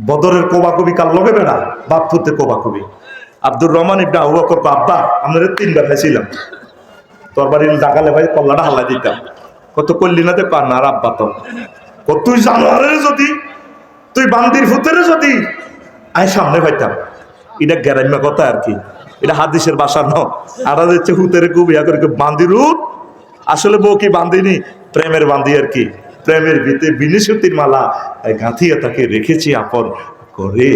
বদরের কোবাকবি কার লগে বেড়া বাপ পুতে কোবাকবি। আব্দুর রহমান ইবনে আবু বকর কো আব্বা আমরা তিনবার খাইছিলাম, তোর বাড়ির ডাকালে ভাই কল্লাটা হাল্লাই দিতাম। কত করলি না তো কার না আর আব্বা তো তুই জানোয়ারের যদি তুই বান্দির ফুতের যদি আমি সামনে পাইতাম। এটা গ্যারাম্য কথা আর কি, এটা হাদিসের বাসা ন। আর হচ্ছে হুতেরে খুব ইয়া করে বান্দির হুত, আসলে বউ কি বান্দিনি, প্রেমের বান্দি আর কি। প্রেমের ভিতরে বিনিশুতির মালা গাঁথিয়ে তাকে রেখেছি আপন করে।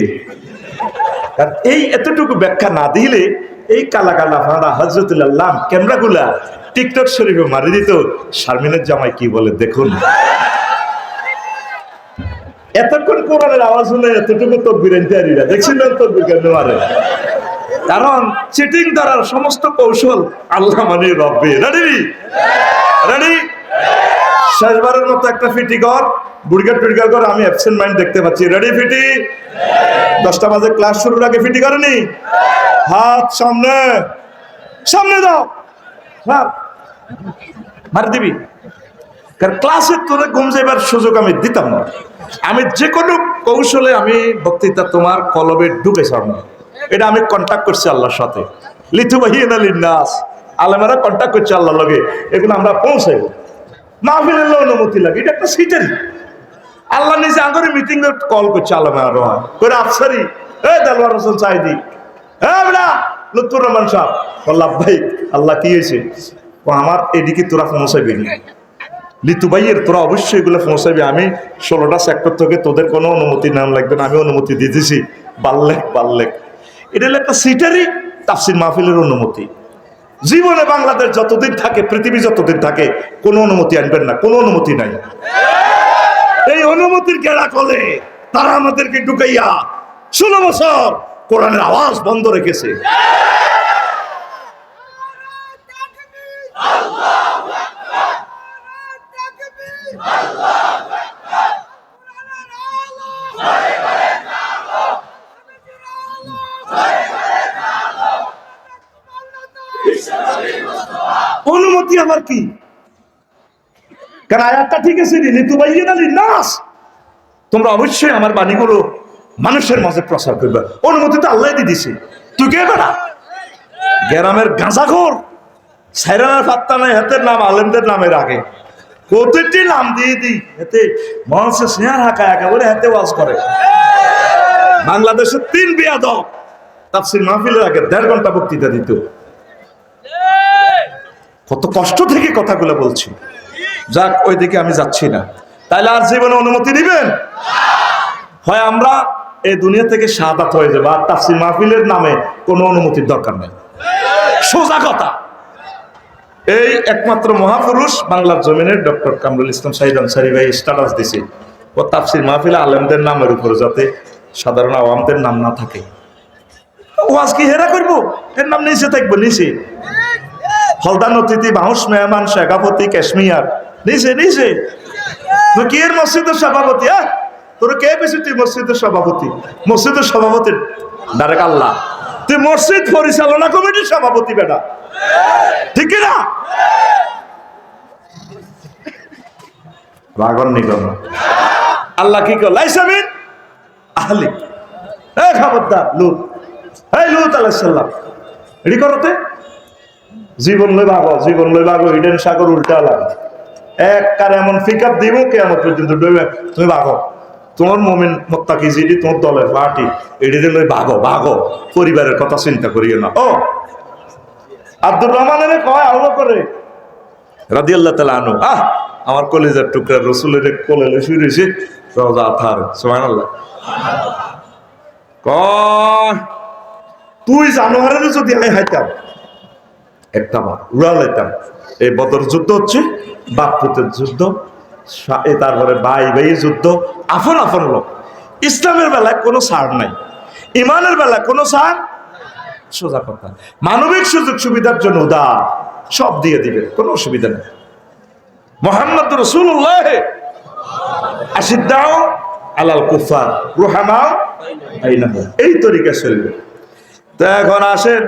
এই এতটুকু ব্যাখ্যা না দিলে এই কালা কালা ফাঁড়া হজরতুল্লাহ ক্যামেরা গুলা টিকটক শরীফে মারি দিত। শারমিনের জামাই কি বলে দেখুন। এতক্ষণ কোরআনের আওয়াজ হলে এতটুকু তকবীর এন্টারিরা দেখছিলেন তকবীর কেন মারে, কারণ চিটিং ধরার সমস্ত কৌশল আল্লাহ মানে রব্বে। রেডি রেডি, শেষবারের মতো একটা ফিটি কর, বুড়িগার টুড়িগার কর, আমি অ্যাবসেন্ট মাইন্ড দেখতে পাচ্ছি। রেডি ফিটি, 10টা বাজে ক্লাস শুরুর আগে ফিটি করেনি, হাত সামনে সামনে দাও, মারি দিবি। কারণ ক্লাসে তোরে ঘুম যাইবার সুযোগ আমি দিতাম না। আমি যে কোনো কৌশলে আমি বক্তৃতা তোমার কলবে ঢুকে ছাড়ব, এটা আমি কন্ট্যাক্ট করছি আল্লাহর সাথে। লিথুবাহিনা লিন্নাস, আলেমারা কন্ট্যাক্ট করছে আল্লাহর লগে, এগুলো আমরা পৌঁছাইব। মাহফিলের অনুমতি লাগে, এটা একটা সিটারি। আল্লাহ নিজে আগরে মিটিং কল করছে আলেমারা করে আফসারি, এ দেলওয়ার হোসেন সাইদি, হ্যাঁ বেটা লুৎফুর রহমান সাহেব, বললাম ভাই আল্লাহ কি হয়েছে, আমার এদিকে তোরা পৌঁছাইবি না। লিতু ভাইয়ের তোরা অবশ্যই এগুলো পৌঁছাবি, আমি 16টা সেক্টর থেকে তোদের কোনো অনুমতি নেওয়া লাগবে না, আমি অনুমতি দিয়ে দিছি। বাল্লেক বাল্লেক, এটা হলো একটা সিটারি তাফসির মাহফিলের অনুমতি। জীবনে বাংলাদেশ যতদিন থাকে, পৃথিবী যতদিন থাকে, কোনো অনুমতি আনবেন না, কোনো অনুমতি নাই। এই অনুমতির গেড়া কলে তারা আমাদেরকে ঢুকাইয়া 16 বছর কোরআনের আওয়াজ বন্ধ রেখেছে। অনুমতি আবার কি, কারণ আয়াতটা ঠিক আছে, নাস, তোমরা অবশ্যই আমার বাণীগুলো মানুষের মাঝে প্রচার করবে। অনুমতি তো আল্লাহ দিয়ে দিছে, তুই কে বেড়া গ্রামের গাঁজাখোর সাইরানার ফাত্তা নাই, হাতের নাম আলেমদের নামের আগে প্রতিটি নাম দিয়ে দিই, এতে মানুষের স্নেহার হাঁকা একা বলে হাতে ওয়াজ করে। বাংলাদেশের 3 বিয়াদব তাফসীর মাহফিলের আগে 1.5 ঘন্টা বক্তৃতা দিত। কত কষ্ট থেকে কথাগুলো বলছি, যাক ওই দিকে আমি যাচ্ছি না। তাইলে আর জীবনে অনুমতি দিবেন, হয় আমরা এই দুনিয়া থেকে শাহাদাত হয়ে যাবো, আর তাফসীর মাহফিলের নামে কোনো অনুমতির দরকার নেই। সোজা কথা। এই একমাত্র মহাপুরুষ বাংলার জমিনের ডক্টর কামরুল ইসলাম শাহিদ আনসারী ভাই স্ট্যাটাস দিছে, ও তাফসীর মাহফিলে আলেমদের নামের উপরে যাতে সাধারণ আওয়ামদের নাম না থাকে। ওয়াজ কি হেরা করবো, এর নাম নিচে থাকবো, নিচে হলদান অতিথি, বাউস মেহমান, শেখাপতি, কাশ্মীর, নিচে নিচে। তুই কি এর মসজিদের সভাপতি? তোর কে বেশি, তুই মসজিদের সভাপতি? মসজিদের সভাপতি ডাইরেক্ট আল্লাহ, তুই মসজিদ পরিচালনা কমিটির সভাপতি বেটা, ঠিক না? রাগন নিগম আল্লাহ কি কর লাইসামিন আহলি, এই খবরদার লুত, এই লুত আলাইহিস সালাম এডি করতে জীবন লই ভাগো, জীবন লই ভাগো, হিডেন সাগর উল্টা লাগে এক কার এমন ফিকআপ দিব কিয়ামত পর্যন্ত ডুবে তুমি ভাগো। তোমার মুমিন মুত্তাকি জিডি তোমার দলের পার্টি এডিতে লই ভাগো ভাগো, পরিবারের কথা চিন্তা করিও না। ও আব্দুর রহমানের কয় আলো করে রাদিয়াল্লাহু তাআলা আনহু, আমার কলিজার টুকরা রাসূলের কোলে লই শুয়ে রইছে রওজা আথার, সুবহানাল্লাহ। কয় তুই জানোয়ারের যদি আমি হাইতাম একটা বার উড়া লাইতাম। এই বদর যুদ্ধ হচ্ছে বাপ পুতের যুদ্ধ, তারপরে ভাই ভাই যুদ্ধ, আফন আফন লোক। ইসলামের বেলায় কোনো ছাড় নাই, ইমানের বেলায় কোনো ছাড়। সোজা কথা, মানবিক সুযোগ সুবিধার জন্য উদার, সব দিয়ে দিবে, কোনো অসুবিধা নেই। মুহাম্মদ রাসূলুল্লাহ আশিদ্দাউ আলাল কুফার রুহামাউ বাইনাহুম, এই তরিকা চলবে। তো এখন আসেন,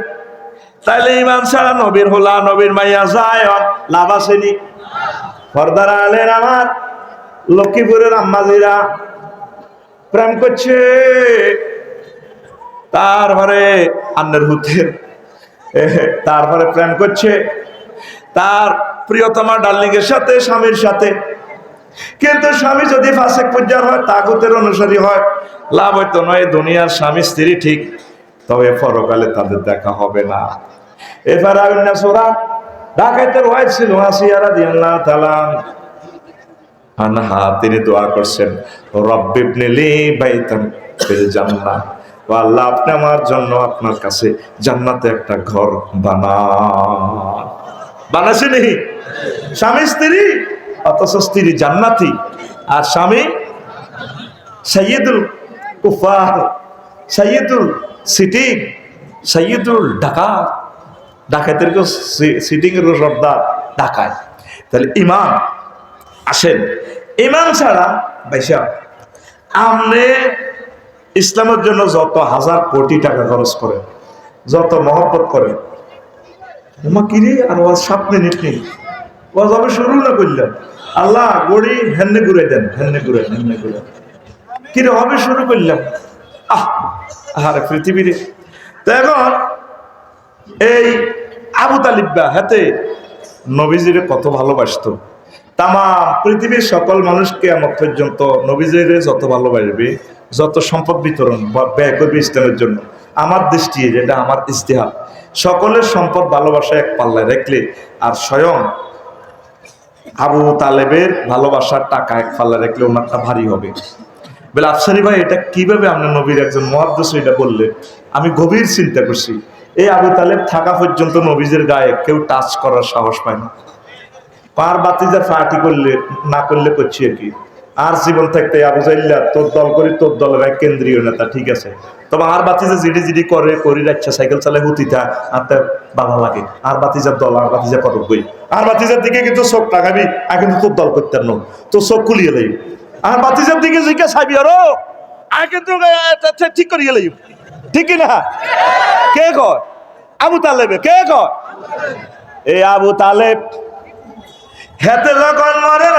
তাইলে ইমান ছাড়া নবীর হোলা, নবীর মাইয়া যায় লাভ আসেনি? পর্দারা আলেন আমার লক্ষ্মীপুরের আম্মাজিরা, প্রেম করছে, তারপরে আন্নের হুতের, তারপরে প্রেম করছে তার প্রিয়তমা ডার্লিং এর সাথে, স্বামীর সাথে। কিন্তু স্বামী যদি ফাসেক পর্যায়ের হয়, তাগুতের অনুসারী হয়, লাভ হইতো নয়। দুনিয়ার স্বামী স্ত্রী ঠিক, তবে পরকালে তাদের দেখা হবে না। এবার সূরা ডাকাতের ওয়াইফ ছিল আসিয়া রাদিয়াল্লাহু তাআলা আনহা, তিনি দোয়া করছেন, রব্বিবনি লি বাইতান ফিল জান্নাহ, ও আল্লাহ আপনি আমার জন্য আপনার কাছে জান্নাতে একটা ঘর বানান। বানাছেন স্বামী স্ত্রী, অথচ স্ত্রী জান্নাতি আর স্বামী সাইয়্যিদুল কুফার, সাইয়্যিদুল সিটিং, সাইয়্যিদুল ডাকাত, ডাকাতের সিটিং এর সর্দার ডাকাত। তাহলে ইমান আসেন, ইমান ছাড়া ভাইসা আপনি ইসলামের জন্য যত হাজার কোটি টাকা খরচ করেন, যত মহব্বত করেন, কিরে আর ওয়াজ 7 মিনিট নেই, ওয়াজ আমি শুরু না করলাম, আল্লাহ গড়ি হেন্নে ঘুরে দেন, হেন্নে ঘুরে, হেন্নে ঘুরে, কিরে হবে শুরু করলাম। আরে পৃথিবীর তো এখন এই আবু তালিবা হাতে নবীজিরে কত ভালোবাসতো। তামাম পৃথিবীর সকল মানুষকে আমার পর্যন্ত নবীজিরে যত ভালোবাসবে, যত সম্পদ বিতরণ ব্যয় করবে ইসলামের জন্য, আমার দৃষ্টি যেটা আমার ইজতিহাদ, সকলের সম্পদ ভালোবাসা এক পাল্লায় রাখলে আর স্বয়ং আবু তালেবের ভালোবাসার টাকা এক পাল্লায় রাখলে ওনারটা ভারী হবে। বলে আফসারি ভাই এটা কিভাবে আপনার নবীর একজন মুহাদ্দিস এটা বললেন? আমি গভীর চিন্তা করছি। এই আবু তালেব থাকা পর্যন্ত নবীজের গায়ে কেউ টাচ করার সাহস পায় না। পার বাতিজা ফাটি করলে না করলে করছি আর কি, আর জীবন থাকতে আবু জাইল্লা তোর দল করি, তোর দলের এক কেন্দ্রীয় নেতা, ঠিক আছে, তবে আর বাতিজা জিডি জিডি করে করি রাখছে, সাইকেল চালায় হুতিটা আর তার বাধা লাগে, আর বাতিজার দল, আর বাতিজা কটক বই, আর বাতিজার দিকে কিন্তু চোখ টাকাবি, আর কিন্তু তোর দল করতে ন, তোর চোখ খুলিয়ে লই, আর বাতিজার দিকে জিজ্ঞেস চাবি আরো আর কিন্তু ঠিক করিয়ে লই, ঠিক কিনা? কে কয়? আবু তালেবে। কে কয়? এই আবু তালেব হেতে যখন মরে ন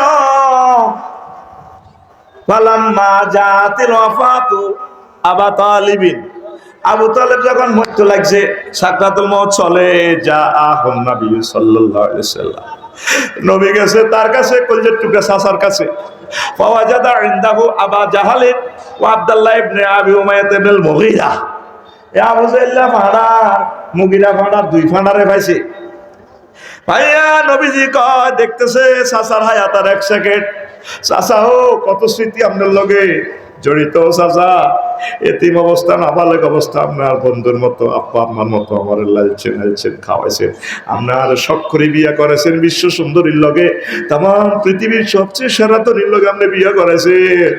ফালাম্মা জাতিল ওয়াফাতু আবু তালিবিন, আবু তালেব যখন মরতে লাগছে, সাকরাতুল মউত চলে, যা আহুন নবী সাল্লাল্লাহু আলাইহি ওয়াসাল্লাম, নবী গেছে তার কাছে, কলজের টুকরা চাচার কাছে, ফাওয়াজাদা ইনদাহু আবা জাহাল ওয়া আব্দুল্লাহ ইবনে আবি উমাইয়া ইবনুল মুগীরা। এ আবু জাইল্লা ফাড়া, মুগীরা ফাড়া, দুই ফাড়ারে পাইছে। ভাইয়া নবীজি কয় দেখতেছে চাচার হায়াত আর 1 সেকেন্ড, চাচা ও কত স্মৃতি আপনার লগে জড়িত, চাচা এতিম অবস্থা, নাবালেগ অবস্থা, আপনার বন্ধুর মতো, আব্বা আম্মার মতো আমার লালছেন, হেলছেন, খাওয়াইছেন, আপনার শখ করে বিয়া করেছেন বিশ্ব সুন্দরীর লগে, তাম পৃথিবীর সবচেয়ে সেরাতনীর লগে আপনি বিয়া করেছেন,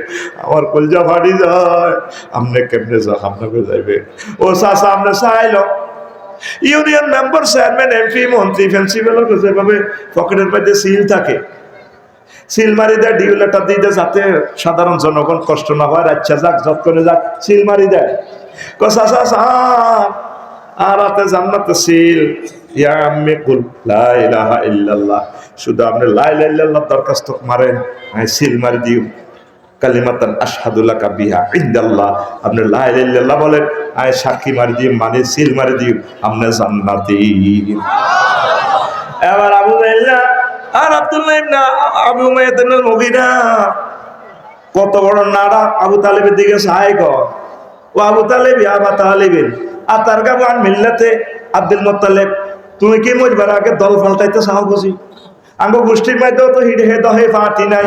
আমার কলজা ফাটি যায়, আপনি কেমনে যা আপনাকে যাইবে? ও চাচা আপনি চাইল ইউনিয়ন মেম্বার, চেয়ারম্যান, এমপি, মন্ত্রী, প্রিন্সিপাল যেভাবে পকেটের মধ্যে সিল থাকে, সিল মারি দেয়, ডিউ লেটার দিয়ে দেয়, যাতে সাধারণ জনগণ কষ্ট না হয়, আচ্ছা যাক যত করে যাক, সিল মারি দেয়। আর রাতে জান্নাতে সিল, ইয়া আম্মি কুল লা ইলাহা ইল্লাল্লাহ, শুধু আপনি লা ইলাহা ইল্লাল্লাহ দরখাস্ত মারেন, সিল মারি দিও, কালিমাতান আশহাদু লাকা বিহা ইনদাল্লাহ, আপনি লা ইলাহা ইল্লাল্লাহ বলেন, আয় সাক্ষী মারি দিও, মানে সিল মারি দিও, আপনি জান্নাতি। এবার আবু জাইল্লা আর আব্দুল্লাহ ইবনে আবি উমাইয়া ইবনুল মুগীরা কত বড় নাড়া আবু তালেবের দিকে চাই গো, ও আবু তালেব আবা তালেবেন আর তার গাবান মিল্লাতে আব্দুল মুত্তালিব, তুমি কি মরবার আগে দল পাল্টাইতে চাও বুঝি? আঙ্গ গোষ্ঠীর মধ্যেও তো হিডে হে দহে পার্টি নাই,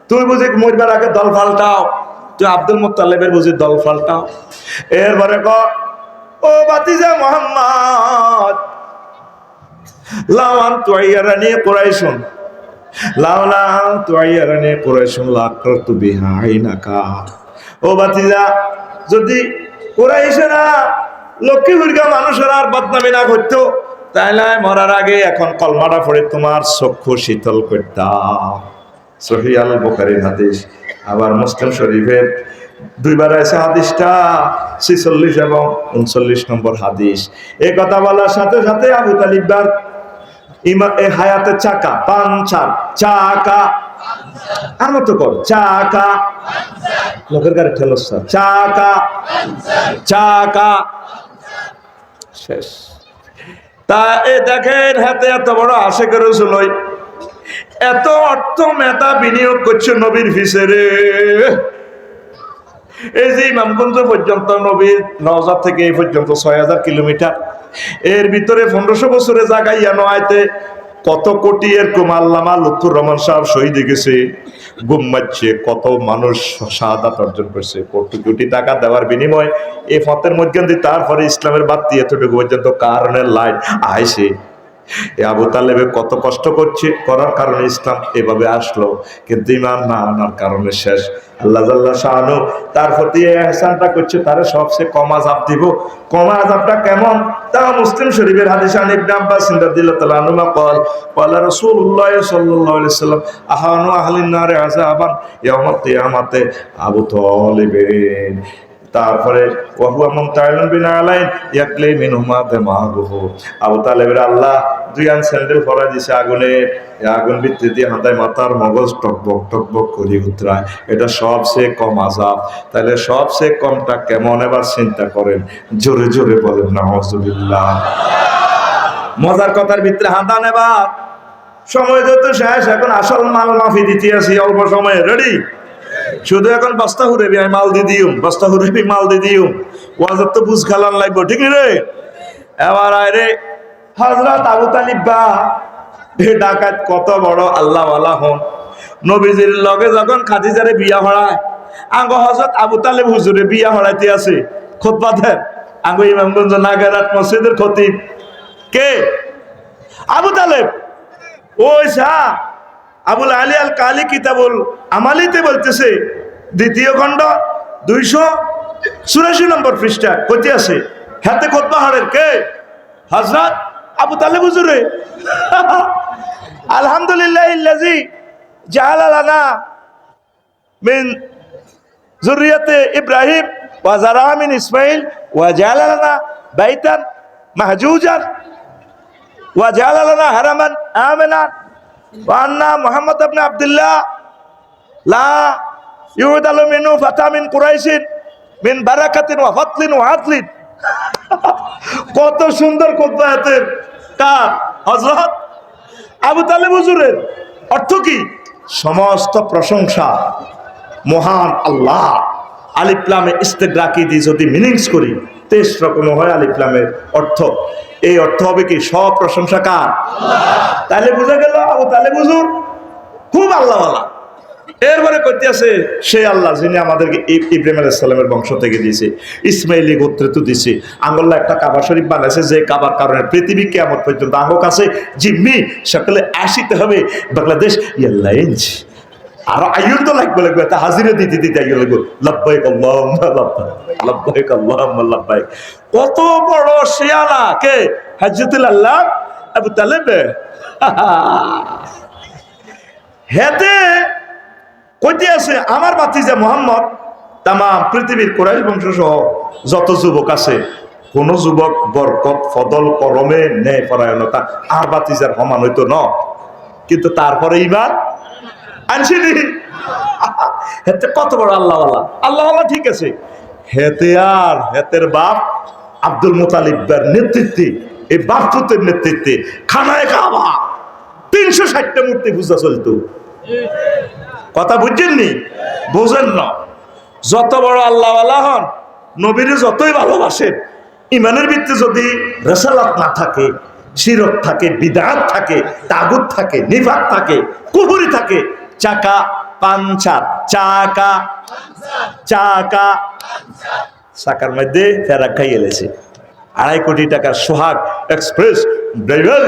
তুই বুঝি মরবার আগে দল পাল্টাও, তুই আব্দুল মুত্তালিবের বুঝি দল পাল্টাও। এরপরে ক ও বাতিজা মুহাম্মদ, লাওয়ান তুয়াইয়ারানি কুরাইশুন, লাওলা তুয়াইয়ারানি কুরাইশুন লাকরাতু বিহা আইনাকা, ও বাতিজা যদি কুরাইশরা লক্ষ্মী হুরগা মানুষেরা আর বদনামি না করতো, তাইলে মরার আগে এখন কলমাটা পড়ে তোমার চক্ষু শীতল করতাম। সহিহ আল বুখারীর হাদিস। আবার মুসলিম শরীফের 2 বার আছে হাদিসটা, 46 এবং 39 নম্বর হাদিস। এই কথা বলার সাথে সাথে আবু তালিব হায়াতের চাকা, পাঞ্চার চাকা, আর মতো কর, চাকা লোকের গাড়ি ঠেলস, চাকা চাকা শেষ। তা এ দেখেন হাতে এত বড় আশেকের রাসূল, এত অর্থ মেধা বিনিয়োগ করছে নবীর ফিসেরে। এই যে ইমামগঞ্জ পর্যন্ত নবীর নওজা থেকে এই পর্যন্ত ৬০০০ কিলোমিটার, এর ভিতরে ১৫০০ বছরে জায়গায় নয়তে কত কোটি এরকম আল্লামা লুৎফুর রহমান সাহেব শহীদ গেছে, গুম মারছে, কত মানুষ শাহাদাত অর্জন করছে, কোটি কোটি টাকা দেওয়ার বিনিময় এই ফতের মধ্যে দিয়ে তারপরে ইসলামের বাতি এতটুকু পর্যন্ত কারণের লাইন আইছে। আবু তালেবে কত কষ্ট করছে, করার কারণে ইসলাম এভাবে আসলো, কিন্তু ইমান না আনার কারণে শেষ। আল্লাহ জাল্লা শাআনু তার প্রতি ইহসানটা করছে, তারে সবচেয়ে কম আযাব দিব। কম আযাবটা কেমন? তা মুসলিম শরীফের হাদিস আন ইবনে আব্বাস রাদিয়াল্লাহু তাআলা আনহুমা قال قال رسول الله صلى الله عليه وسلم আহানু আহলিন নার আযাবান ইয়াউমাল কিয়ামাতে আবু তালিবিন। তারপরে ওয়াহুয়া মুমতাইলুন বিনা আলাইন ইয়াকলি মিনহুমা দিমাগুহু, আবু তালেবের আল্লাহ দুই আন স্যান্ডেল পরা দিছে আগুনে, আগুন ভিতরে দিয়ে হাতায় মাথার মগজ টকবক টকবক করে উতরায়। এটা সবচেয়ে কম আযাব। তাহলে সবচেয়ে কমটা কেমন এবার চিন্তা করেন, জোরে জোরে বলেন নাউযুবিল্লাহ। মজার কথার ভিতরে হাঁটা নেবার সময় যত শেষ, এখন আসল মাল মাফি দিতে আসি অল্প সময়ে। রেডি? শুধু এখন বস্তা হুরেবি আমি মাল দিয়ে দিও, বস্তা হুরেবি মাল দিয়ে দিও, ওয়াজার তো বুঝ খালান লাগবো, ঠিক রে? এবার আরে হযরত আবু তালিব বা এ ডাকাত কত বড় আল্লাহওয়ালা হন। নবীজির লগে যখন খাদিজারে বিয়া হড়ায়, আঙ্গ হযরত আবু তালিব হুজুরে বিয়া হড়াইতে আছে, খুতবা দেন আঙ্গ ইমামগঞ্জ নাগারাত মসজিদের খতিব কে? আবু তালেব। ওই শাহ আবুল আলী আল কালি কিতাবুল আমালিতে বলতেছে, দ্বিতীয় খণ্ড 284 নম্বর পৃষ্ঠা কইতে আছে, হাতে খুতবা হাড়ের কে? হযরত আবু তালেব হুজুরে। আলহামদুলিল্লাহিল্লাযী জাআলা লানা মিন যুররিয়াতে ইব্রাহিম ওয়া যারা মিন ইসমাঈল ওয়া জাআলা লানা বাইতান মাহজুজান ওয়া জাআলা লানা হারামান আমিনান ওয়া আন্না মুহাম্মদ ইবনে আব্দুল্লাহ লা ইউদালু মিনহু ফাতা মিন কুরাইশিন মিন বারাকাতিন ওয়া ফাতলিন ওয়া আদলিন। কত সুন্দর খুতবা এতের কার? হযরত আবু তালেব হুজুরের। অর্থ কি? সমস্ত প্রশংসা মহান আল্লাহ। আলিফ লামে ইস্তেগরাকি দিয়ে যদি মিনিংস করি 23 রকম হয় আলিফ লামের অর্থ। এই অর্থ হবে কি? সব প্রশংসা কার? আল্লাহ। তাহলে বুঝা গেল আবু তালেব হুজুর খুব আল্লাহওয়ালা। এরপরে করতে আছে সে আল্লাহ যিনি আমাদেরকে ইব্রাহিম আলাইহিস সালামের বংশ থেকে দিয়েছে, ইসমাইলি গোত্রে তো দিয়েছে। আঙ্গল্লা একটা কাবা শরীফ বানাইছে, যে কাবার কারণে পৃথিবী কিয়ামত পর্যন্ত আঙ্গ কাছে জিম্মি সকলে আসিতে হবে। বাংলাদেশ এয়ারলাইন্স আর আইয়ুর তো লাগবে তা হাজিরা দিতে দিতে আইয়ুর লাগবে লাব্বাইক আল্লাহুম্মা লাব্বাইক লাব্বাইক আল্লাহুম্মা লাব্বাইক। কত বড় শিয়ানা কে? হযরতুল আল্লাহ আবু তালেব। হেতে কইতে আছে আমার ভাতিজা মুহাম্মদ তাম পৃথিবীর কুরাইশ বংশ সহ যত যুবক আছে, কোন যুবক বরকত ফদল করমে ন্যায় পরায়ণতা আর ভাতিজার সমান হইতো ন, কিন্তু তারপরে ইমান আনছিনি। হেতে কত বড় আল্লাহওয়ালা। আল্লাহওয়ালা ঠিক আছে, হেতে আর হেতের বাপ আব্দুল মুতালিবের নেতৃত্বে, এই বাপ পুতের নেতৃত্বে খানায় কাবা 360টা মূর্তি পূজা চলতো। কথা বুঝছেননি? বোঝেন না? যত বড় আল্লাহওয়ালা হন, নবীরে যতই ভালোবাসেন, ইমানের ভিত্তি যদি রেসালাত না থাকে, শিরক থাকে, বিদআত থাকে, তাগুত থাকে, নিফাক থাকে, কুফরি থাকে, চাকা পাঞ্চার, চাকা চাকা চাকার মধ্যে ফেরা খাই এলেছে 2.5 কোটি টাকার সোহাগ এক্সপ্রেস ড্রাইভার,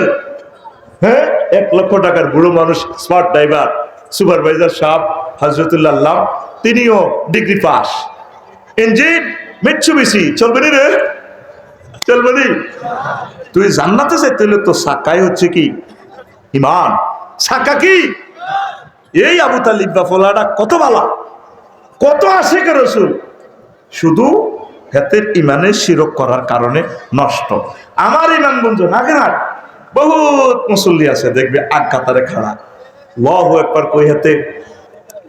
হ্যাঁ 1 লক্ষ টাকার বুড়ো মানুষ স্মার্ট ড্রাইভার, সুপারভাইজার সাহেব হযরতুল্লাহ, তিনিও ডিগ্রি পাস। ইঞ্জিন মিৎসুবিশি, চলবে নি রে? চলবে নি? তুই জান্নাতে যাইতে হলে তো সাকাই হচ্ছে কি? ইমান। সাকা কি? এই আবু তালিব বা ফলাটা কত ভালো, কত আশিক রাসূল, শুধু হাতের ইমানের শিরক করার কারণে নষ্ট। আমার ইমামগঞ্জ নাগেরহাট বহুত মুসল্লি আছে, দেখবে আগ কাতারে খাড়া, আল্লাহু আকবার কই হাতে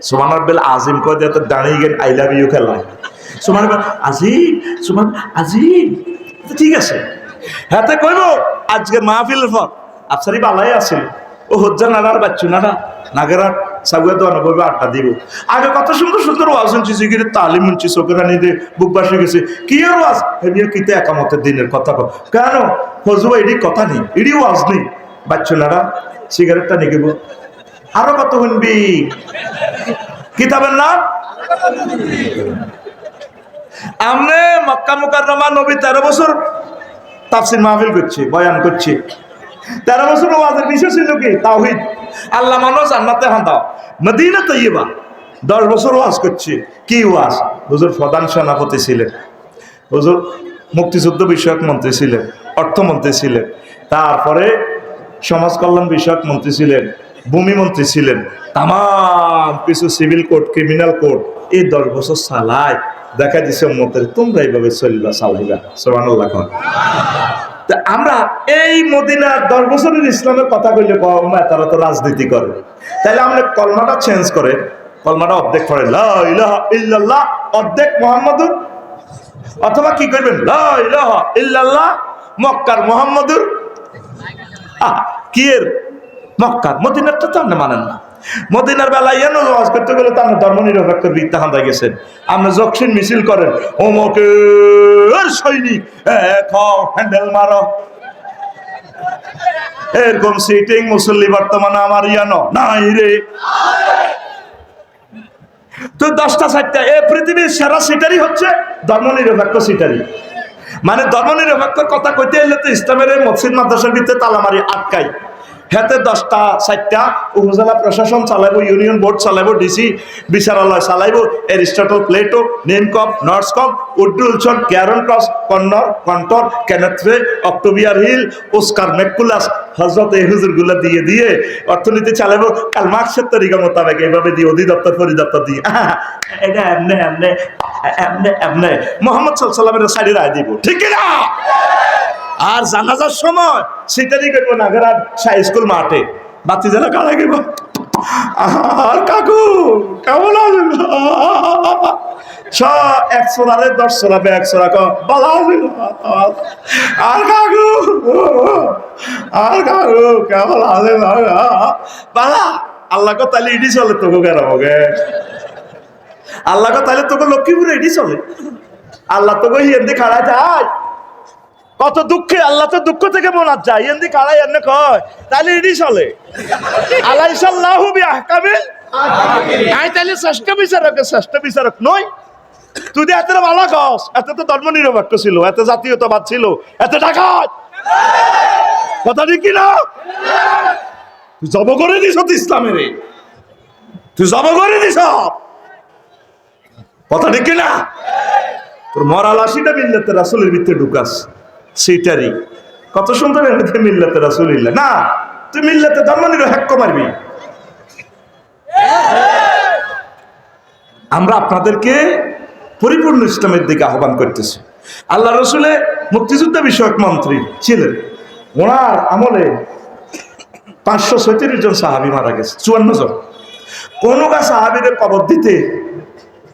সুবহান রাব্বিল আজিম কয় দিয়ে তো দাঁড়িয়ে গেন আই লাভ ইউ খেলায় সুবহান আজিম সুবহান আজিম ঠিক আছে হাতে কইব আজকের মাহফিলের পর আফসারি বালাই আছিল ও হজ্জা নাড়ার বাচ্চু নাড়া নাগেরা সাগুয়া দোয়ানো বইবে আড্ডা দিব আগে কত সুন্দর সুন্দর ওয়াজ শুনছি জিগির তালিম শুনছি চোখের নিতে বুক বাসে গেছে কি আর ওয়াজ হেমিয়া কিতে একামতের দিনের কথা কো কেন হজু এডি কথা নেই এডি ওয়াজ নেই বাচ্চু নাড়া সিগারেটটা নিকিব আরো কত শুনবি কিতাবের নাম আমনে মক্কা মুকাররমা নবী 13 বছর তাফসীর মাহফিল করছে বয়ান করছে 13 বছর ওয়াজের বিষয় ছিল কি তাওহীদ আল্লাহ মানো জান্নাতে হাঁদাও মদিনা তৈয়বা 10 বছর ওয়াজ করছে কি ওয়াজ হুজুর প্রধান সেনাপতি ছিলেন হুজুর মুক্তিযুদ্ধ বিষয়ক মন্ত্রী ছিলেন অর্থমন্ত্রী ছিলেন তারপরে সমাজ কল্যাণ বিষয়ক মন্ত্রী ছিলেন ভূমি মন্ত্রী ছিলেন তাম কিছু সিভিল কোড ক্রিমিনাল কোড এই 10 বছর চালায় দেখা দিছে উম্মতের তোমরা এইভাবে চলবা চালাইবা সুবহানাল্লাহ। তা আমরা এই মদিনার 10 বছরের ইসলামের কথা কইলে তারা তো রাজনীতি করে তাহলে আমরা কলমাটা চেঞ্জ করে কলমাটা অর্ধেক করে লা ইলাহা ইল্লাল্লাহ অর্ধেক মুহাম্মাদুর অথবা কি করবেন লা ইলাহা ইল্লাল্লাহ মক্কার মুহাম্মাদুর কি এর মক্কার মদিনারটা তো আপনি মানেন না মদিনার বেলায় এনে ওয়াজ করতে গেলে তো আপনি ধর্ম নিরপেক্ষের বিরুদ্ধে হামলা গেছেন আপনি যখন মিছিল করেন ওমকের সৈনিক হ্যান্ডেল মারো এরকম সিটিং মুসল্লি বর্তমানে আমার ইয়ানো নাই রে তো 10টা 4টা এই পৃথিবীর সেরা সিটারি হচ্ছে ধর্ম নিরপেক্ষ সিটারি মানে ধর্ম নিরপেক্ষর কথা কইতে এলে তো ইসলামের মসজিদ মাদ্রাসার ভিতরে তালামারি আটকাই হাতে 10টা 4টা উপজেলা প্রশাসন চালাইব ইউনিয়ন বোর্ড চালাইব ডিসি বিচারালয় চালাইব এরিস্টটল প্লেটো নেমকপ নর্সকপ উড্ডুলসন ক্যারন ক্রস কন্নর কন্টর কেনেথ্রে অক্টোবিয়ার হিল ওস্কার মেকুলাস হজরত এই হুজুরগুলো দিয়ে দিয়ে অর্থনীতি চালাইব কাল মার্কসের তরিকা মোতাবেক এইভাবে দিয়ে অধিদপ্তর পরিদপ্তর দিয়ে এটা এমনে এমনে এমনে এমনে মোহাম্মদ সাল্লাল্লাহু আলাইহি ওয়াসাল্লামের সাইডে রায় দিব ঠিক না আর জানাজার সময় সেটাই করবো নাগরাত শাহ স্কুল মাঠে বাতি যারা কারা গেব আর কাকু কেমন আছেন একশো রারে 10 চলাবে 100 রাখো বলা আর কাকু কেমন আছে বালা আল্লাহ কো তাহলে ইডি চলে তোকে কেরামগে আল্লাহ কো তাহলে তোকে লক্ষ্মীপুরে ইডি চলে আল্লাহ তোকে হিন্দি খাড়া যায় কত দুঃখে আল্লাহ তো দুঃখ থেকে মোনাত যায় এন্দি কারাই এনে কয় তাহলে ইডি চলে আলাইসাল্লাহু বিআহকামিল আই তাহলে শ্রেষ্ঠ বিচারক নয় তুই এত ভালো কস এত তো ধর্ম নিরপেক্ষ ছিল এত জাতীয়তাবাদ ছিল এত ডাকাত কথা ঠিক কি না তুই জব করে দিস ইসলামের তুই জব করে দিস কথা ঠিক কি না তোর মরাল আসিটা মিল্লাতে রাসূলের ভিতরে ঢুকাস সেটারই কত সুন্দর এনেছে মিল্লাতে রাসূলুল্লাহ না তুই মিল্লাতে ধর্ম নিরপেক্ষ মারবি আমরা আপনাদেরকে পরিপূর্ণ ইসলামের দিকে আহ্বান করতেছি আল্লাহ রসুলে মুক্তিযুদ্ধ বিষয়ক মন্ত্রী ছিলেন ওনার আমলে 537 জন সাহাবী মারা গেছে 54 জন কোন সাহাবীদের কবর দিতে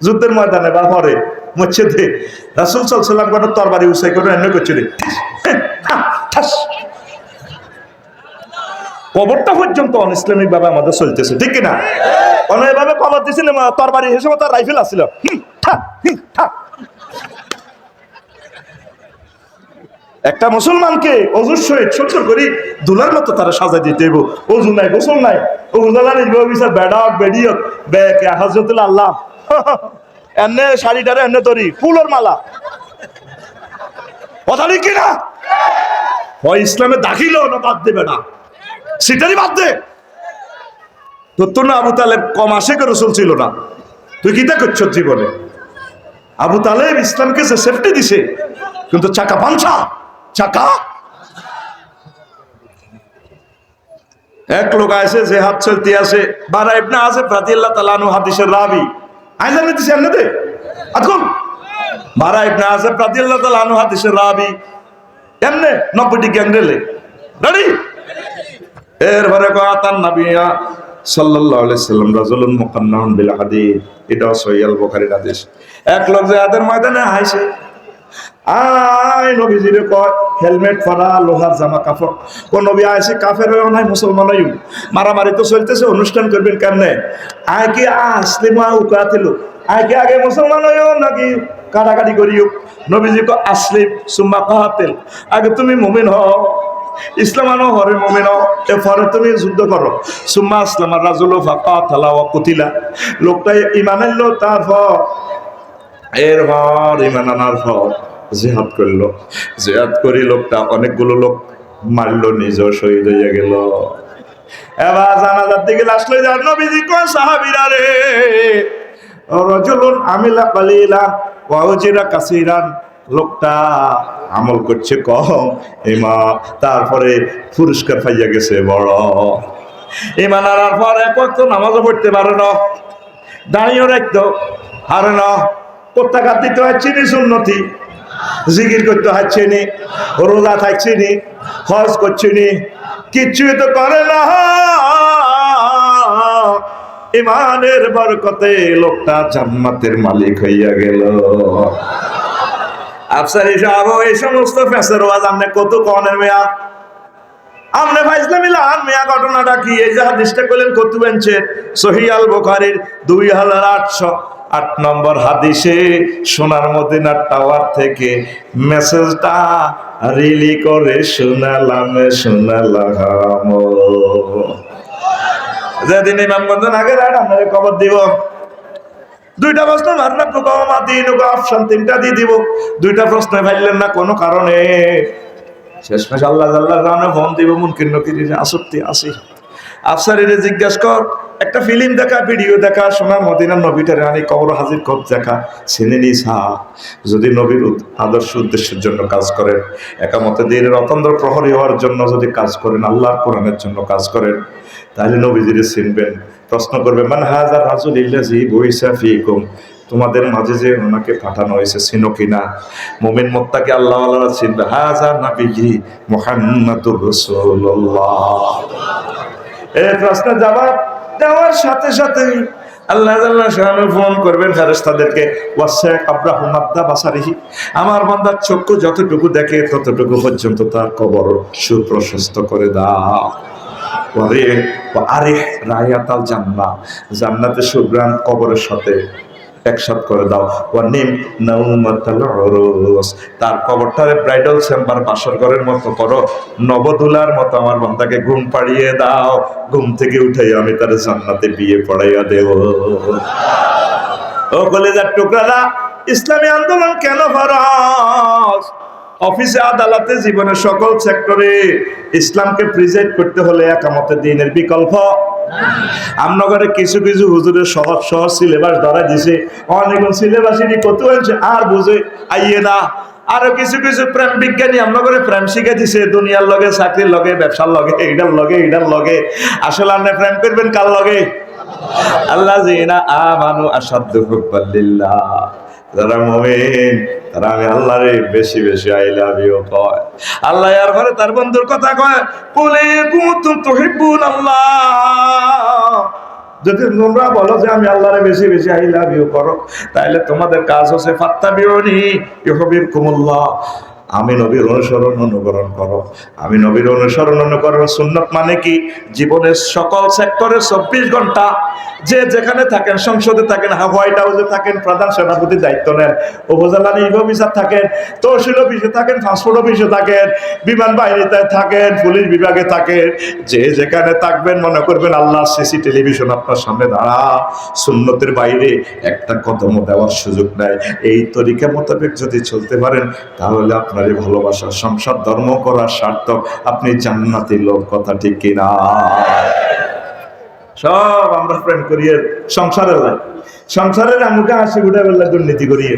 যুদ্ধের ময়দানে বা পরে মসজিদে রাসূল সাল্লাল্লাহু আলাইহি ওয়াসাল্লাম কোন তরবারি উসাই করে এনে করছিল কবরটা পর্যন্ত অনইসলামিক ভাবে আমাদের চলতেছে ঠিক না কোন এভাবে কবর দিছিল তরবারি হিসেবে তার রাইফেল আছিল একটা মুসলমানকে অজুর সহিত সুন্দর করে দুলার মতো তারা সাজাই দিতে হইব অজু নাই গোসল নাই ওগুলা নিব বিচার বেডক বেডিয়ক বেকে হযরতুল আল্লাহ এনে শাড়িটারে এনে তরি ফুলের মালা কথা ঠিক কিনা ওই ইসলামে দাখিল না বাদ দেবে না সেটারই বাদ দে তোর না আবু তালেব কম আশেকের রাসূল ছিল না তুই কিতা করছ জীবনে আবু তালেব ইসলামকে যে সেফটি দিছে কিন্তু চাকা পাঞ্চা চাকা এক লোক আছে যে হাত চলতে আছে বারা ইবনে আযিব রাদিয়াল্লাহু তাআলা আনহু হাদিসের রাবি আইজান দিছে এমনে আতকুম বারা ইবনে আযিব রাদিয়াল্লাহু তাআলা আনহু হাদিসের রাবি এমনে 90টি গ্যাং রেলে রেডি এরপরে কাতান নবিয়া সাল্লাল্লাহু আলাইহি সাল্লাম রাজুলুন মুকান্নাউন বিল হাদিদ, এটাও সহিহ আল বুখারীর হাদিস। এক লোক জিহাদের ময়দানে আইছে, নবীজিরে কয় হেলমেট পরা, লোহার জামা কাপড়। ও নবী আইছে কাফের হয়েও নাই, মুসলমান হইও, মারামারি তো চলতেছে, অনুষ্ঠান করবেন কেমনে? আয় কি আসলিমা উকাতিল, আয় কি আগে মুসলমান হইও নাকি কাটাকাটি করিও? নবীজি কয় আসলিম সুম্মা কাতিল, আগে তুমি মুমিন হও, ইসলামানো হরে মুমিন হও, এরপরে তুমি যুদ্ধ করো। সুম্মা আসলামা রাজুলু ফাকাতালা ওয়া কুতিলা, লোকটা ঈমান আনলো, তারপর এরপর ঈমান আনার পর জিহাদ করলো, জিহাদ করি লোকটা অনেকগুলো লোক মারলো, নিজেও শহীদ হয়ে গেল। এবার জানাজার দিকে লাশ লই যান, নবীজি কয় সাহাবীরা রে, রাজুলুন আমিলা কালিলান ওয়া উজিরা কাসীরান, লোকটা আমল করছে কম, তারপরে পুরস্কার পাইয়া গেছে বড়। ঈমান আনার পর এক ওয়াক্ত নামাজও পড়তে পারে না, দাঁড়িয়েও রাখতো পারে না, প্রত্যাঘাত দিতে হচ্ছে নি, সুন্নতি জিকির করতে হচ্ছে নি, রোজা থাকছে নি, হজ করছে নি, কিচ্ছুই তো করে না। ঈমানের বরকতে লোকটা জান্নাতের মালিক হইয়া গেল। আফসারি সাহেব এই সমস্ত ফেসের ওয়াজ আপনি কত কনের মেয়া, আপনি ফাইজলামি লান মেয়া, ঘটনাটা কি? এই যে হাদিসটা কইলেন কত বেঞ্চের, সহিহ আল বুখারীর 2808 নম্বর হাদিসে সোনার মদিনার টাওয়ার থেকে মেসেজটা রিলি করে শোনালাম। যেদিন ইমামগঞ্জ আগে রাত আপনাকে খবর দিব, দুইটা প্রশ্ন মারনা অপশন তিনটা দিয়ে দিব, দুইটা প্রশ্ন ভাবলেন না কোনো কারণে, শেষমেশ আল্লাহ রানে ফোন দিব, মুনকির নকির আসক্তি আসি। আফসারিরে জিজ্ঞাসা কর, একটা ফিল্ম দেখা, ভিডিও দেখা, সোনার মদিনার নবীটার রানী কবর হাজির কর দেখা, চিনে নিস। যদি নবীর আদর্শ উদ্দেশ্যের জন্য কাজ করেন, একামতে দিনের অতন্দ্র প্রহরী হওয়ার জন্য যদি কাজ করেন, আল্লাহর কোরআনের জন্য কাজ করেন, তাহলে নবীজিরে চিনবেন। প্রশ্ন করবে, মান হাযা রাজুলিল্লাযী বুইসা ফীকুম, তোমাদের মাঝে যে ওনাকে পাঠানো হয়েছে চিনো কিনা? মুমিন মুত্তাকি আল্লাহওয়ালারা চিনবে, হাযা নবীজি মুহাম্মাদুর রাসূলুল্লাহ। এই প্রশ্নের জবাব দেওয়ার সাথে সাথে আল্লাহ ফোন করবেন ফেরেশতাদেরকে, ওয়াসা আব্রাহু মাদ্দা বাসারিহি, আমার বান্দার চক্ষু যতটুকু দেখে ততটুকু পর্যন্ত তার কবর সুপ্রশস্ত করে দাও। আরে রায়াতাল জান্নাহ, জান্নাতের সুগ্রাণ কবরের সাথে একসাথ করে দাও। ওয়ানিম নাউমাতাল উরুস, তার কবরটারে ব্রাইডাল চেম্বার, বাসর ঘরের মতো করো, নবদুলার মতো আমার বান্দাকে ঘুম পাড়িয়ে দাও, ঘুম থেকে উঠে আমি তার জান্নাতে বিয়ে পড়াইয়া দেব। ও কলেজার টুকরারা, ইসলামী আন্দোলন কেন ফরজ? অফিসে, আদালতে, জীবনের সকল সেক্টরে ইসলামকে প্রিজাইড করতে হলে একামতে দ্বীনের বিকল্প। আমরা ঘরে কিছু কিছু হুজুরের সহজ সহজ সিলেবাস ধরা দিছে, অনেক সিলেবাসই কত হয়েছে আর বুঝে আইয়ে না। আরো কিছু কিছু প্রেম বিজ্ঞানী আমরা করে প্রেম শিখে দিছে, দুনিয়ার লগে, চাকরির লগে, ব্যবসার লগে, এইটার লগে। আসলে আপনি প্রেম করবেন কার লগে? আল্লাযীনা আমানু আশাদ্দু হুব্বান লিল্লাহ, যারা মুমিন তারা আমি আল্লাহরে বেশি বেশি আই লাভ ইউ কয়। আল্লাহ আর ঘরে তার বন্ধুর কথা কয়, কুলে কুনতুম তুহিব্বুনাল্লাহ, যদি তোমরা বলো যে আমি আল্লাহরে বেশি বেশি আই লাভ ইউ করো, তাহলে তোমাদের কাজ হচ্ছে ফাত্তাবিউনি ইউহিব্বুকুমুল্লাহ, আমি নবীর অনুসরণ অনুকরণ করো। আমি নবীর অনুসরণ অনুকরণ সুন্নত মানে কি? জীবনের সকল সেক্টরে 24 ঘন্টা যে যেখানে থাকেন, সংসদে থাকেন, হোয়াইট হাউসে থাকেন, প্রধান সেনাপতির দায়িত্ব নেন, উপজেলা নির্বাহী অফিসার থাকেন, তহসিল অফিসে থাকেন, পাসপোর্ট অফিসে থাকেন, বিমান বাহিনীতে থাকেন, পুলিশ বিভাগে থাকেন, যে যেখানে থাকবেন মনে করবেন আল্লাহ সিসি টেলিভিশন আপনার সামনে দাঁড়া, সুন্নতের বাইরে একটা কদমও দেওয়ার সুযোগ নেই। এই তরিকা মোতাবেক যদি চলতে পারেন, তাহলে আপনার ভালোবাসা, সংসার, ধর্ম করার সার্থক, আপনি জান্নাতি লোক। কথা ঠিক কিনা? সব আমরা প্রেম করিয়ে সংসারের আমুকে হাসি উঠে বললে দুর্নীতি করিয়ে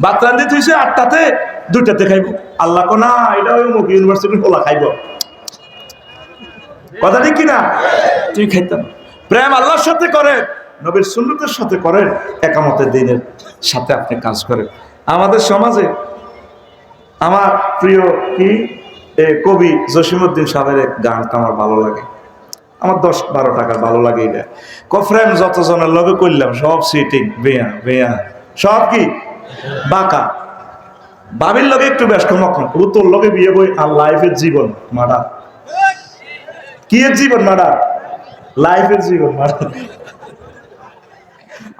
ভাত রান্ধি তুইছে 8টাতে 2টাতে খাইব, আল্লাহ কো না এটা ওই মুখ ইউনিভার্সিটি খোলা খাইব। কথা ঠিক কিনা? তুই খাইতাম। প্রেম আল্লাহর সাথে করেন, নবীর সুন্নতের সাথে করেন, একামতের দিনের সাথে আপনি কাজ করেন। আমাদের সমাজে আমার প্রিয় কি কবি জসিমউদ্দিন সাহেবের এক গানটা আমার ভালো লাগে। আমার 10-12 টাকা ভালো লাগে না। ফ্রেম যতজনের লগে করলাম সব সিটিং বেয়া বেয়া, সব কি বাঁকা। বাবির লগে একটু বেশ কমক না, ও তোর লগে বিয়ে বই আর লাইফের জীবন মারা। কি এর জীবন মারা? লাইফের জীবন মারা।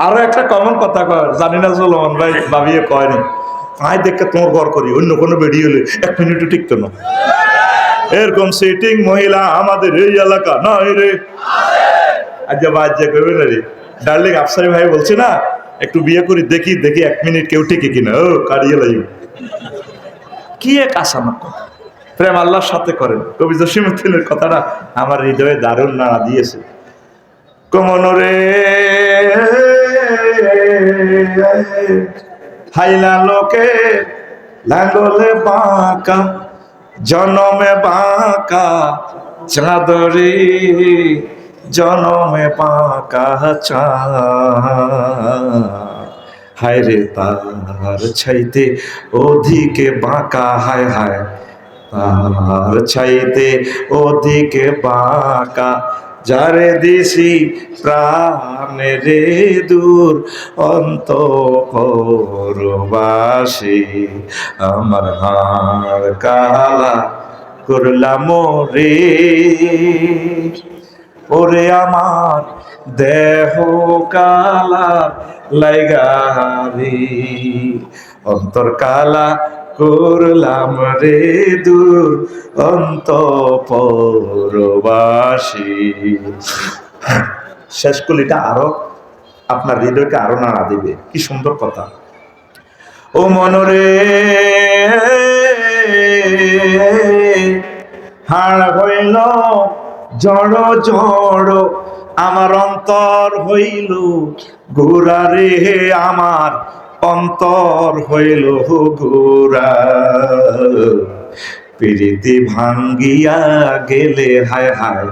আরো একটা কমন কথা কয়, জানি না সুলেমান ভাই ভাবিয়ে কয়নি, আয় দেখে তোমার ঘর করি, অন্য কোনো বেরিয়ে হলে 1 মিনিটও টিকতো না। এরকম সিটিং মহিলা আমাদের এই এলাকা নয় রে। আজ বাজ্যা করবে না রে ডার্লিং, আফসারি ভাই বলছে না একটু বিয়ে করি, দেখি 1 মিনিট কেউ টিকে কিনা। ও কারিয়ে লাগবে কি এক আসামা। প্রেম আল্লাহর সাথে করেন। কবি জসিমউদ্দিনের কথাটা আমার হৃদয়ে দারুণ নাড়া দিয়েছে। কমনরে হাইলা লোকে লাঙ্গলে বাঁকা, জনমে বাঁকা চাঁদরে, জনমে বাঁকা চাঁদ। হায় রে তার ছাইতে অধিকে বাঁকা, হায় হায় তার ছাইতে অধিকে বাঁকা, যারে দিছি প্রাণে রে দূর অন্তঃপুরবাসী, আমার হাড় কালা করলাম রে। ওরে আমার দেহ কালা লাইগারি, অন্তর কালা করলাম রে দূর অন্তঃপুরবাসী। শেষ কলিটা আরো আপনার হৃদয়কে আরো নাড়া দিবে। কি সুন্দর কথা। ও মনরে হাড় হইল জড় জড়, আমার অন্তর হইল গোরা রে, আমার অন্তর হইল গোরা। প্রীতি ভাঙ্গিয়া গেলে, হায় হায়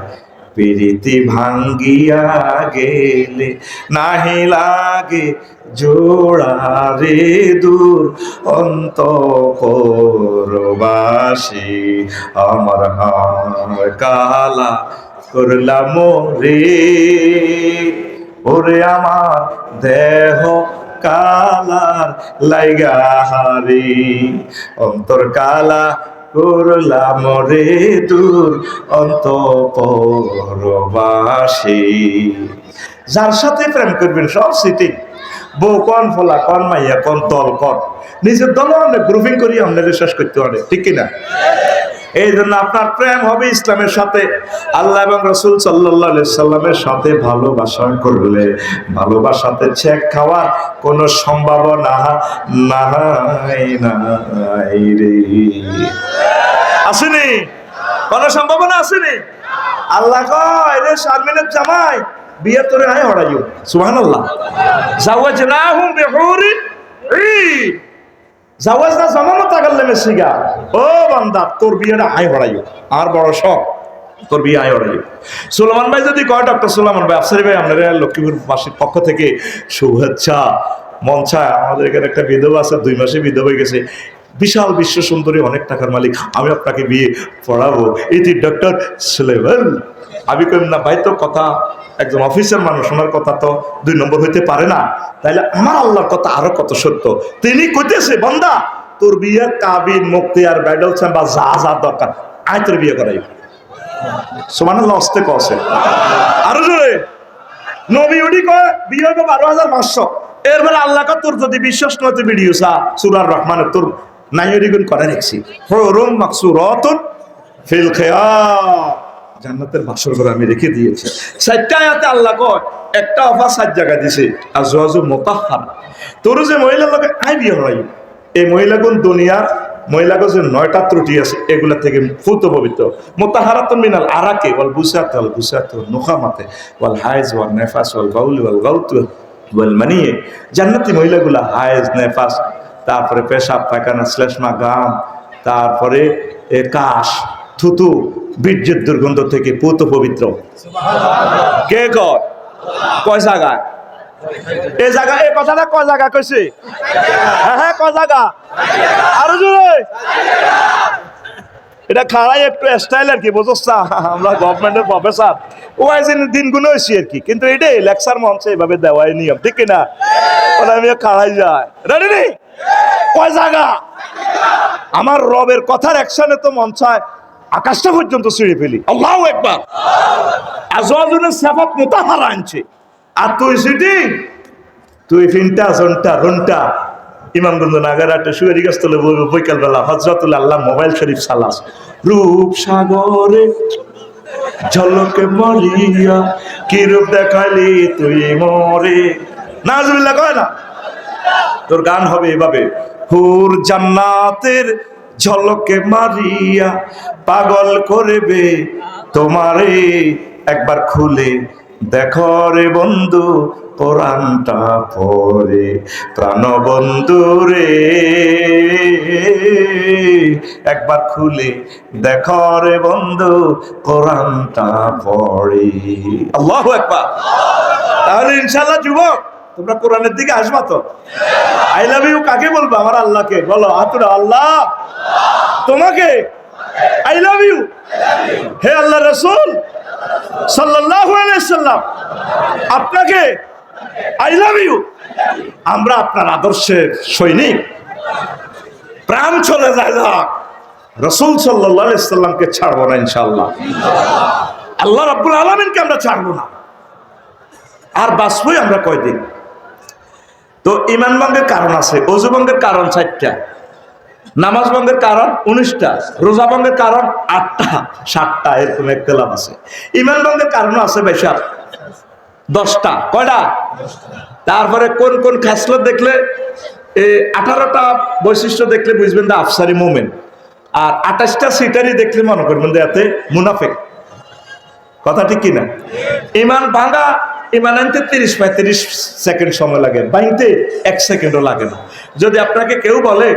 প্রীতি ভাঙ্গিয়া গেলে, নাহি লাগে জোড়া রে দূর অন্তঃপুরবাসী, আমার হাড় কালা করলাম রে। ওরে আমার দেহ কালার লাইগা হারি, অন্তর কালা করলাম রে দূর অন্তঃপুরবাসী। যার সাথে প্রেম করবেন সব সিটিং, বউ কন, ফলা কন, মাইয়া কন, দল কন, নিজের দল অনেক গ্রুপিং করি আপনাদের শেষ করতে পারে, ঠিক কিনা? এই জন্য আপনার প্রেম হবে ইসলামের সাথে, আল্লাহ এবং রাসূল সাল্লাল্লাহু আলাইহি সাল্লামের সাথে ভালোবাসা করলে ভালোবাসাতে ছেক খাওয়ার কোনো সম্ভাবনা নাই নাই রে। আসেনি? কোনো সম্ভাবনা আসেনি? আল্লাহ কয় রে শারমিনের জামাই, বিয়ে তোরে আয় হড়াইও। সুবহানাল্লাহ। জাওয়াজনাহুম বিহুরিন ঈন, জাওয়াজ না জামানো তাগাল্লে মেসিগা। ও বান্দা তোর বিয়েটা আয় হড়াইও, আর বড় শখ তোর বিয়ে আয় হড়াইও। সুলেমান ভাই যদি কয়, ডক্টর সুলেমান ভাই, আফসারি ভাই, আপনারা লক্ষ্মীপুর বাসীর পক্ষ থেকে শুভেচ্ছা। মন চায় আমাদের এখানে একটা বিধবা আছে, 2 মাসে বিধবা হয়ে গেছে, বিশাল বিশ্ব সুন্দরী, অনেক টাকার মালিক, আমি আপনাকে বিয়ে পড়াবো, এটি ডক্টর সুলেমান। আমি কইম না ভাই, তো কথা একজন অফিসার মানুষ, ওনার কথা তো 2 নম্বর হইতে পারে না। তাইলে আমার আল্লাহর কথা আরো কত সত্য। তিনি কইতেছে, বান্দা তোর বিয়ে কাবিন, মুক্তিয়ার, ব্রাইডাল চেম্বার যা যা দরকার, আয় তোর বিয়ে করাই। সুবহানাল্লাহ। অস্তে কছে আরো জোরে। নবী উডি কয় বিয়ে হবে 12,500। এর বেলা আল্লাহ কা তোর যদি বিশ্বাস নয় তো ভিডিও সা সূরা রহমানের তোর নাইরিগুন করে রাখছি, হুরুম মাকসুরাতুন ফিল খিয়াম, জান্নাতের বাসর ঘর আমি রেখে দিয়েছি। 4টা আয়াতে আল্লাহ কয়, একটা অফার 4 জায়গা দিছে, আজওয়াজু মুতাহহার, তোর যে মহিলার লগে আই বিয়ে হয়, এই মহিলাগুন দুনিয়ার মহিলাগুন যে 9টা ত্রুটি আছে এগুলা থেকে ফুত পবিত্র। মুতাহহারাতুন মিনাল আরাকি ওয়াল বুসাত ওয়াল বুসাত ওয়াল নুখামাতে ওয়াল হাইজ ওয়াল নেফাস ওয়াল বাউল ওয়াল গাউত ওয়াল মানিয়ে। জান্নাতি মহিলাগুলা হাইজ, নেফাস, তারপরে পেশাব, পায়খানা, শ্লেষ্মা, গাম, তারপরে কাশ, থুতু, বীর্যের দুর্গন্ধ থেকে পুত পবিত্র। কে কয়? কয় জায়গায়? এই জায়গা, এই কথাটা কয় জায়গা কইছে? হ্যাঁ হ্যাঁ, কয় জায়গা? আরো জোরে। এটা খাড়াই একটু স্টাইল আর কি, বুঝছ না? আমরা গভর্নমেন্টের প্রফেসর ওয়াইজ দিনগুলো হয়েছি আর কি, কিন্তু এটাই লেকচার মঞ্চে এভাবে দেওয়াই নিয়ম, ঠিক কিনা? ওরা আমি খাড়াই যায় রেডি নেই কয় জায়গা আমার রবের কথার অ্যাকশনে তো মন চায় আকাশটা পর্যন্ত ছিঁড়ে ফেলি। আল্লাহু আকবার। আজওয়াজুনের সিফাত মুতাহারা আনছে, আর তুই সিটি তুই ফিনটা জনটা রনটা ইমামগঞ্জ নাগারাটে শুয়ারি গাছতলে বৈকাল বেলা হযরতুল আল্লাহ মোবাইল শরীফ সালাস রূপ সাগরে ঝলকে মরিয়া কি রূপ দেখালি তুই মরে, নাজুবিল্লাহ কয় না? তোর গান হবে এভাবে, হুর জান্নাতের ঝলকে মারিয়া পাগল করবে তোমারে, একবার খুলে দেখো রে বন্ধু কোরআনটা পড়ে, প্রাণ বন্ধু রে একবার খুলে দেখো রে বন্ধু কোরআনটা পড়ে। আল্লাহু আকবার। তাহলে ইনশাআল্লাহ যুবক তোমরা কোরআনের দিকে আসবা তো? আই লাভ ইউ কাকে বলবো? আমার আল্লাহকে বলো, আতুরা আল্লাহ তোমাকে আই লাভ ইউ। হে আল্লাহ রাসূল সাল্লাল্লাহু আলাইহি সাল্লাম আপনাকে আই লাভ ইউ। আমরা আপনার আদর্শের সৈনিক, প্রাণ চলে যায় না, রাসূল সাল্লাল্লাহু আলাইহি সাল্লামকে ছাড়বো না ইনশাআল্লাহ। আল্লাহ রাব্বুল আলামিনকে আমরা ছাড়বো না। আর বাঁচবই আমরা কয়দিন? তো ইমান ভঙ্গের কারণ আছে, ওযু ভঙ্গের কারণ 4টা, নামাজ ভঙ্গের কারণ 19টা, রোজা ভঙ্গের কারণ 8টা 7টা, এরকম ইখতিলাফ আছে। ইমান ভঙ্গের কারণ আছে বেশি 10টা, কয়টা? তারপরে কোন কোন খাসলত দেখলে 18টা বৈশিষ্ট্য দেখলে বুঝবেন যে আফসারি মুমিন, আর 28টা সিটারি দেখলে মনে করবেন যে এতে মুনাফিক। কথা ঠিক কিনা? ইমান ভাঙা, ইমান আনতে 30-35 সেকেন্ড সময় লাগে, ভাঙতে 1 সেকেন্ডও লাগে না। যদি আপনাকে কেউ বলে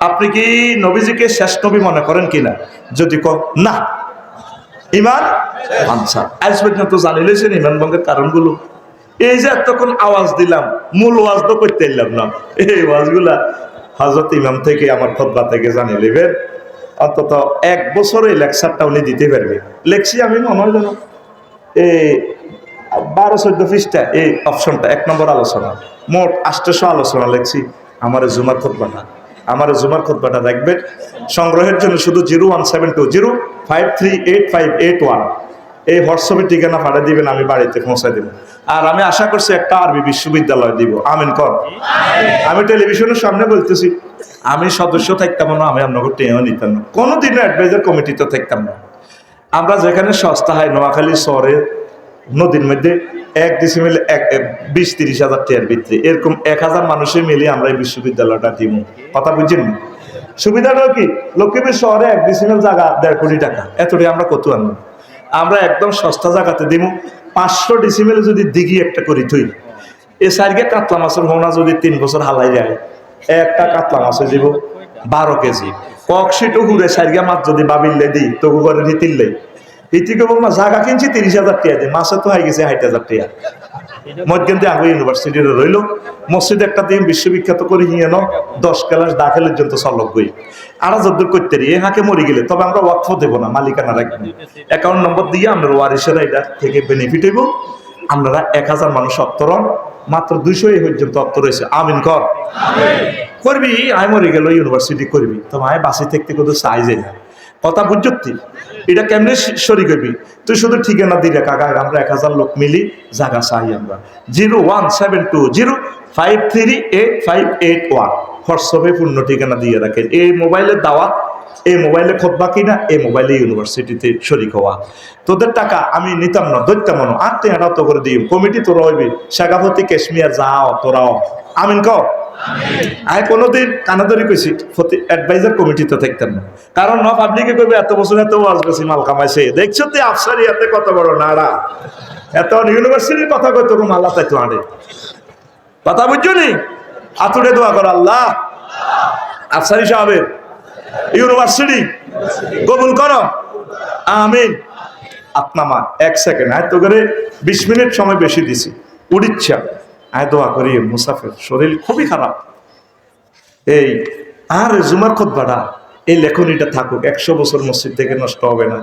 আপনি কি নবীজিকে শেষ নবী মনে করেন কিনা, যদি না ইমান আনসার, আজ পর্যন্ত জানি লেছেন ইমান ভঙ্গের কারণগুলো। এই যে এতক্ষণ আওয়াজ দিলাম, মূল ওয়াজ তো করতে এলাম না, এই ওয়াজগুলা হযরত ইমাম থেকে আমার খুতবা থেকে জানিয়ে নেবেন। অন্তত 1 বছর এই লেকচারটা উনি দিতে পারবে। লেখছি আমি মনে হয় যেন এই 12-14 পৃষ্ঠা, এই অপশনটা 1 নম্বর আলোচনা, মোট 800 আলোচনা লেখছি। আমার জুমার খুতবাটা দেখবেন। সংগ্রহের জন্য শুধু 01720538581 এই হোয়াটসঅ্যাপে ঠিকানা পাঠিয়ে দিবেন, আমি বাড়িতে পৌঁছায় দেবো। আর আমি আশা করছি একটা আরবি বিশ্ববিদ্যালয় দিব, আমিন কর। আমি টেলিভিশনের সামনে বলতেছি, আমি সদস্য থাকতাম না, আমি আপনাকে টেও নিতাম না, কোনোদিনও অ্যাডভাইজার কমিটিতে থাকতাম না। আমরা যেখানে সস্তা হয় নোয়াখালী শহরে নদীর মধ্যে 1 ডিসিমেল 20-30 হাজার টাকার ভিতরে এরকম 1000 মানুষের মিলে আমরা এই বিশ্ববিদ্যালয়টা দিব। কথা বুঝছেন? সুবিধাটাও কি, লক্ষ্মীপুর শহরে 1 ডিসিমেল জায়গা 1.5 কোটি টাকা, এতটাই আমরা কত আনবো? আমরা একদম সস্তা জায়গাতে দিব। 500 ডিসিমেলে যদি দিঘি একটা করি তুই, এ সাইডে কাতলা মাছের হোনা যদি 3 বছর হালাই যায়, একটা কাতলা মাছে দিব 12 কেজি। ককশিট ঘুরে সাইডে মাছ যদি বাবিল্লে দিই তবু করে নিতিল্লে ইতিকে বলবো জায়গা কিনছি 30,000 টাকা দিয়ে, মাছে তো হয়ে গেছে 60,000 টাকা। মধ্যে আগে ইউনিভার্সিটির রইল, মসজিদ একটা দিন বিশ্ববিখ্যাত করে নিয়ে 10 ক্লাস দাখিলের জন্য চলক বই আরা যদ্দুর করতে এ হাঁকে মরে গেলে তবে আমরা ওয়াকফ দেবো না, মালিকানা রাখবো, অ্যাকাউন্ট নম্বর দিয়ে আমরা ওয়ারিসেরা এটা থেকে বেনিফিট হইব। আপনারা 1000 মানুষ অত্তরণ, মাত্র 200 এই পর্যন্ত অত্তর হয়েছে। আমিন কর করবি। আয় মরে গেল ইউনিভার্সিটি করবি, তো আয় বাসি থাকতে কত চাই যায় না। কথা বুঝছি? এটা কেমনে শরীর করবি? তুই শুধু ঠিকানা দিলে কাকা, আমরা 1000 লোক মিলি জায়গা চাই। আমরা 01720538581 হোয়াটসঅ্যাপে পূর্ণ ঠিকানা দিয়ে রাখেন। এই মোবাইলের দাওয়াত, এই মোবাইলে খোদবা কিনা, এই মোবাইলে ইউনিভার্সিটিতে শরীক হওয়া। তোদের টাকা আমি নিতাম না, ধরতাম না, 8 টাকা তো করে দিই। কমিটি তোরা হইবি, শেখাপতি কাশ্মীর যাও তোরাও। আমিন কর। আমি কোনোদিন কানাদরি কইছি অ্যাডভাইজার কমিটিতে থাকতাম না, কারণ পাবলিকে কইবে এত বছর এত ওয়াজ বেশি মাল কামাইছে, দেখছো তুই আফসারি এতে কত বড় নাড়া, এত ইউনিভার্সিটির কথা কই তোকে মাল্লা তাইতো আনে। কথা বুঝছো নি? আতুরে দোয়া কর, আল্লাহ আফসারি সাহেবের ইউনিভার্সিটি কবুল করো, আমিন। আপনামা 1 সেকেন্ড আয় তো করে 20 মিনিট সময় বেশি দিছি, উড়িচ্ছা আয় দোয়া করি। মুসাফির শরীর খুবই খারাপ। এই আর জুমার খুতবাটা এই লেখনীটা থাকুক, 100 বছর মসজিদ থেকে নষ্ট হবে না।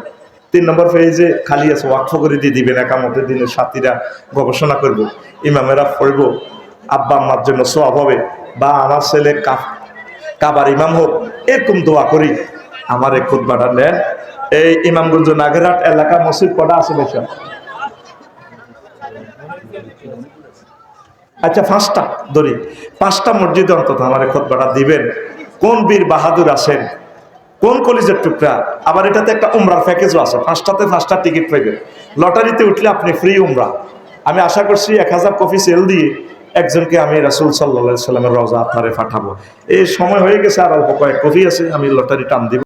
3 নম্বর পেজে খালি আছে, ওয়াকফ করে দিয়ে দিবেন, একামতের দিনের সাথীরা গবেষণা করব, ইমামেরা পড়ব, আব্বা আম্মার জন্য সওয়াব হবে, বা আমার ছেলে কাবার ইমাম হোক, এরকম দোয়া করি। আমার এই খুতবাটা নেন। এই ইমামগঞ্জ নাগেরহাট এলাকা মসজিদ কটা আছে বেশি? আচ্ছা 5টা ধরি, 5টা মসজিদে অন্তত আমার এই খুতবাটা দিবেন। কোন বীর বাহাদুর আছেন, কোন কলিজের টুকরা। আবার এটাতে একটা উমরার প্যাকেজও আছে, 5টাতে 5টা টিকিট পাইবেন। লটারিতে উঠলে আপনি ফ্রি উমরা। আমি আশা করছি 1000 কপি সেল দিয়ে একজনকে আমি রাসূল সাল্লাল্লাহু আলাইহি সাল্লামের রওজা আতহারে পাঠাবো। এই সময় হয়ে গেছে, আর অল্প কয়েক কপি আছে, আমি লটারি টান দিব।